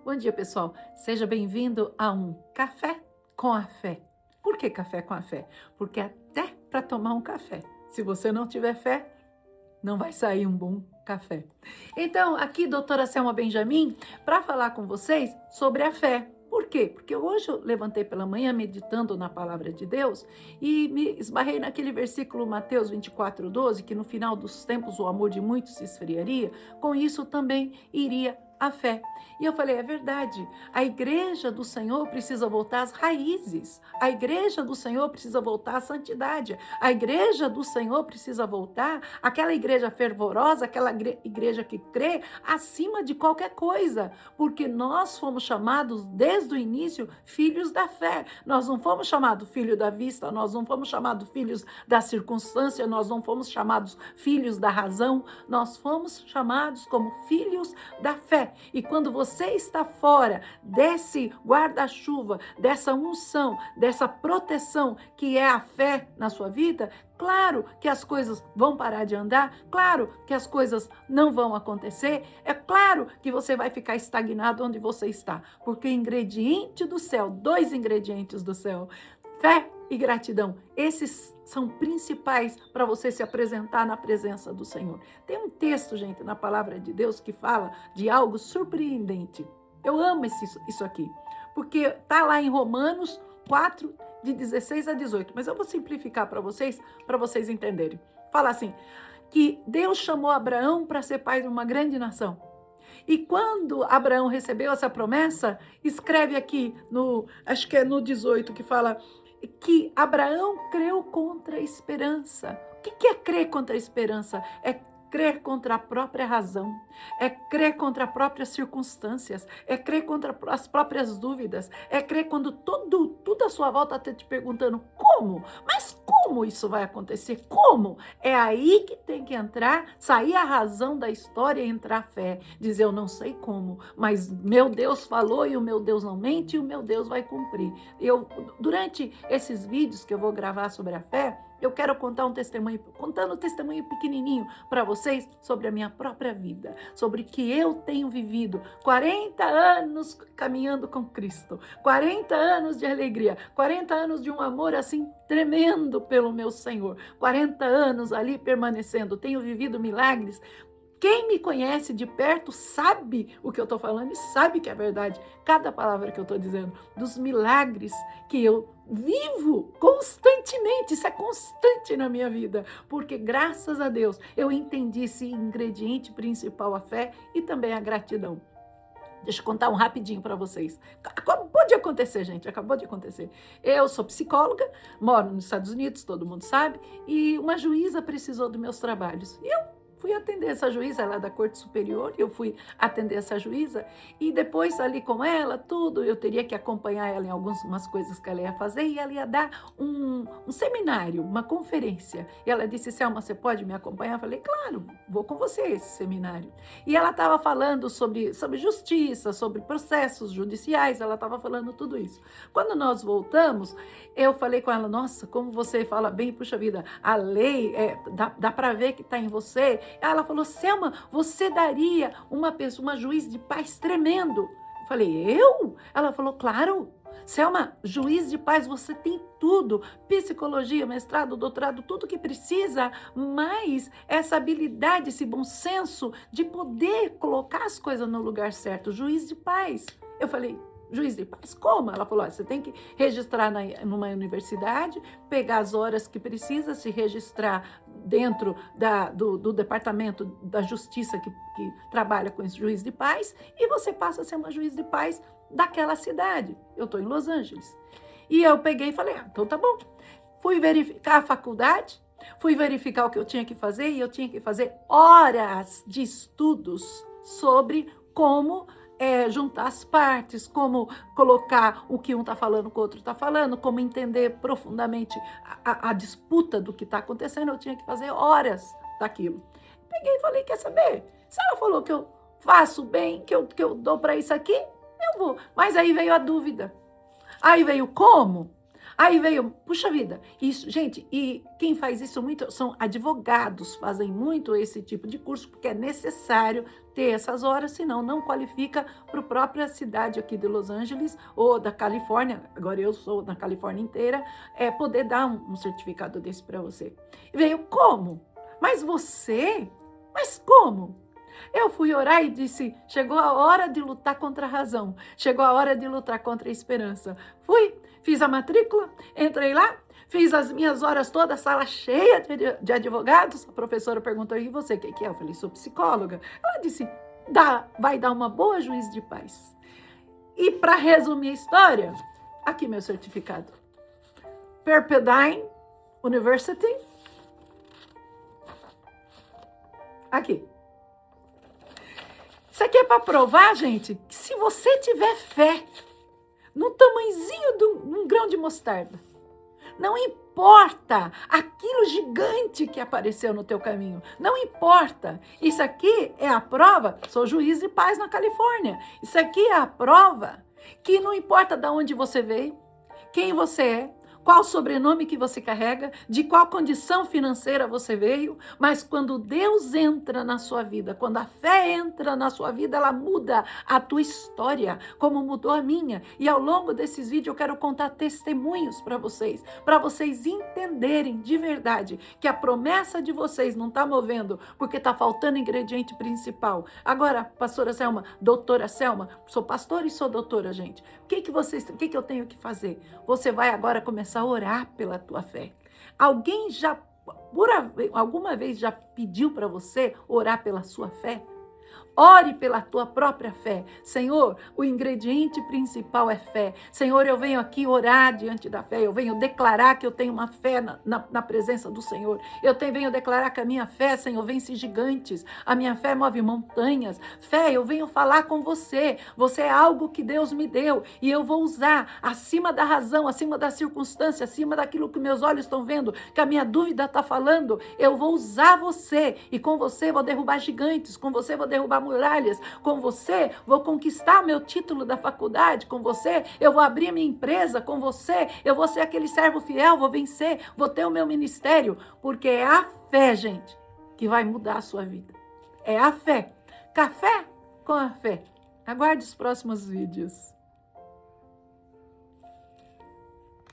Bom dia, pessoal. Seja bem-vindo a um Café com a Fé. Por que Café com a Fé? Porque até para tomar um café, se você não tiver fé, não vai sair um bom café. Então, aqui, doutora Selma Benjamin, para falar com vocês sobre a fé. Por quê? Porque hoje eu levantei pela manhã meditando na palavra de Deus e me esbarrei naquele versículo Mateus 24:12, que no final dos tempos o amor de muitos se esfriaria, com isso também iria a fé. E eu falei, é verdade, a igreja do Senhor precisa voltar às raízes, a igreja do Senhor precisa voltar à santidade, a igreja do Senhor precisa voltar àquela igreja fervorosa, aquela igreja que crê acima de qualquer coisa, porque nós fomos chamados desde o início filhos da fé, nós não fomos chamados filhos da vista, nós não fomos chamados filhos da circunstância, nós não fomos chamados filhos da razão, nós fomos chamados como filhos da fé. E quando você está fora desse guarda-chuva, dessa unção, dessa proteção que é a fé na sua vida, claro que as coisas vão parar de andar, claro que as coisas não vão acontecer, é claro que você vai ficar estagnado onde você está, porque o ingrediente do céu, dois ingredientes do céu, fé e gratidão, esses são principais para você se apresentar na presença do Senhor. Tem um texto, gente, na palavra de Deus que fala de algo surpreendente. Eu amo isso aqui, porque está lá em Romanos 4, de 16 a 18, mas eu vou simplificar para vocês entenderem. Fala assim, que Deus chamou Abraão para ser pai de uma grande nação. E quando Abraão recebeu essa promessa, escreve aqui, acho que é no 18, que fala que Abraão creu contra a esperança. O que é crer contra a esperança? É crer contra a própria razão, é crer contra as próprias circunstâncias, é crer contra as próprias dúvidas, é crer quando tudo à sua volta está te perguntando como? Mas como isso vai acontecer? Como? É aí que tem que entrar, sair a razão da história e entrar a fé. Dizer, eu não sei como, mas meu Deus falou e o meu Deus não mente e o meu Deus vai cumprir. Durante esses vídeos que eu vou gravar sobre a fé, eu quero contando um testemunho pequenininho para vocês sobre a minha própria vida, sobre que eu tenho vivido 40 anos caminhando com Cristo, 40 anos de alegria, 40 anos de um amor assim tremendo pelo meu Senhor, 40 anos ali permanecendo, tenho vivido milagres. Quem me conhece de perto sabe o que eu estou falando e sabe que é verdade. Cada palavra que eu estou dizendo, dos milagres que eu vivo constantemente, isso é constante na minha vida, porque graças a Deus eu entendi esse ingrediente principal, a fé e também a gratidão. Deixa eu contar um rapidinho para vocês. Acabou de acontecer, gente, acabou de acontecer. Eu sou psicóloga, moro nos Estados Unidos, todo mundo sabe, e uma juíza precisou dos meus trabalhos. E eu fui atender essa juíza, ela é da Corte Superior, eu fui atender essa juíza e depois ali com ela, tudo, eu teria que acompanhar ela em algumas coisas que ela ia fazer e ela ia dar um seminário, uma conferência. E ela disse, Selma, você pode me acompanhar? Eu falei, claro, vou com você a esse seminário. E ela estava falando sobre justiça, sobre processos judiciais, ela estava falando tudo isso. Quando nós voltamos, eu falei com ela, nossa, como você fala bem, puxa vida, a lei, dá para ver que está em você. Ela falou, Selma, você daria uma juiz de paz tremendo. Eu falei, eu? Ela falou, claro. Selma, juiz de paz, você tem tudo, psicologia, mestrado, doutorado, tudo que precisa, mas essa habilidade, esse bom senso de poder colocar as coisas no lugar certo, juiz de paz. Eu falei, juiz de paz, como? Ela falou, você tem que registrar numa universidade, pegar as horas que precisa, se registrar dentro do departamento da justiça que trabalha com esse juiz de paz e você passa a ser uma juiz de paz daquela cidade. Eu estou em Los Angeles. E eu peguei e falei, então tá bom. Fui verificar a faculdade, fui verificar o que eu tinha que fazer e eu tinha que fazer horas de estudos sobre como juntar as partes, como colocar o que um está falando, que o outro está falando, como entender profundamente a disputa do que está acontecendo. Eu tinha que fazer horas daquilo. Peguei e falei, quer saber? Se ela falou que eu faço bem, que eu dou para isso aqui, eu vou. Mas aí veio a dúvida. Aí veio como? Aí veio, puxa vida, isso, gente, e quem faz isso muito são advogados, fazem muito esse tipo de curso, porque é necessário ter essas horas, senão não qualifica para a própria cidade aqui de Los Angeles ou da Califórnia, agora eu sou da Califórnia inteira, poder dar um certificado desse para você. E veio, como? Mas como? Eu fui orar e disse, chegou a hora de lutar contra a razão, chegou a hora de lutar contra a esperança. Fiz a matrícula, entrei lá, fiz as minhas horas todas, sala cheia de advogados. A professora perguntou, e você, o que é? Eu falei, sou psicóloga. Ela disse, vai dar uma boa juiz de paz. E para resumir a história, aqui meu certificado. Pepperdine University. Aqui. Isso aqui é para provar, gente, que se você tiver fé no tamanhozinho de um grão de mostarda, não importa aquilo gigante que apareceu no teu caminho, não importa. Isso aqui é a prova, sou juiz de paz na Califórnia, isso aqui é a prova que não importa de onde você veio, quem você é, qual sobrenome que você carrega, de qual condição financeira você veio, mas quando Deus entra na sua vida, quando a fé entra na sua vida, ela muda a tua história, como mudou a minha. E ao longo desses vídeos eu quero contar testemunhos para vocês entenderem de verdade que a promessa de vocês não está movendo porque está faltando ingrediente principal. Agora, pastora Selma, doutora Selma, sou pastora e sou doutora, gente. O que eu tenho que fazer? Você vai agora começar a orar pela tua fé. Alguém alguma vez já pediu para você orar pela sua fé? Ore pela tua própria fé. Senhor, o ingrediente principal é fé. Senhor, eu venho aqui orar diante da fé. Eu venho declarar que eu tenho uma fé na presença do Senhor. Venho declarar que a minha fé, Senhor, vence gigantes. A minha fé move montanhas. Fé, eu venho falar com você. Você é algo que Deus me deu e eu vou usar acima da razão, acima da circunstância, acima daquilo que meus olhos estão vendo, que a minha dúvida está falando. Eu vou usar você e com você vou derrubar gigantes, com você vou derrubar muralhas, com você vou conquistar meu título da faculdade, com você eu vou abrir minha empresa, com você eu vou ser aquele servo fiel, vou vencer, vou ter o meu ministério, porque é a fé, gente, que vai mudar a sua vida. É a fé. Café com a fé. Aguarde os próximos vídeos.